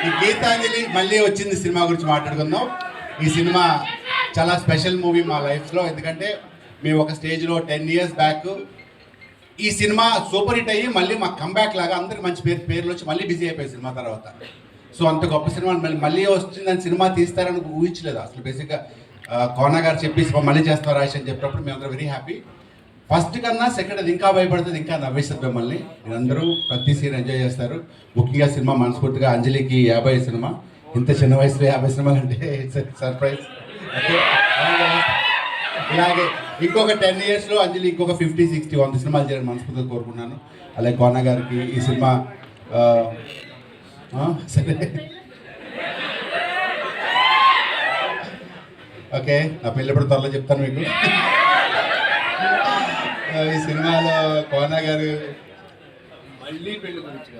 ఈ గీతాంజలి మళ్ళీ వచ్చింది సినిమా గురించి మాట్లాడుకుందాం. ఈ సినిమా చాలా స్పెషల్ మూవీ మా లైఫ్లో. ఎందుకంటే మేము ఒక స్టేజ్లో 10 years బ్యాక్ ఈ సినిమా సూపర్ హిట్ అయ్యి మళ్ళీ మా కంబ్యాక్ లాగా అందరికి మంచి పేర్లు వచ్చి మళ్ళీ బిజీ అయిపోయి సినిమా తర్వాత. సో అంత గొప్ప సినిమా మళ్ళీ వచ్చిందని సినిమా తీస్తారని ఊహించలేదు అసలు. బేసిక్గా కోన గారు చెప్పి మళ్ళీ చేస్తారు రాసి అని చెప్పినప్పుడు మేము అందరూ వెరీ హ్యాపీ. ఫస్ట్ కన్నా సెకండ్ అది ఇంకా భయపడుతుంది, ఇంకా నవ్వేస్తుంది మిమ్మల్ని. మీరందరూ ప్రతి సీన్ ఎంజాయ్ చేస్తారు. ముఖ్యంగా సినిమా మనస్ఫూర్తిగా అంజలికి 50 సినిమా, ఇంత చిన్న వయసులో 50 సినిమాలు అంటే ఇట్స్ సర్ప్రైజ్. ఇలాగే ఇంకొక 10 yearsలో అంజలి ఇంకొక 50, 60, 100 సినిమాలు చేయాలని మనస్ఫూర్తిగా కోరుకున్నాను. అలాగే కోన గారికి ఈ సినిమా సరే ఓకే, నా పెళ్ళి ఎప్పుడు త్వరలో చెప్తాను మీకు. ఈ సినిమాలో కోన గారు మళ్ళీ పెళ్లి గురించి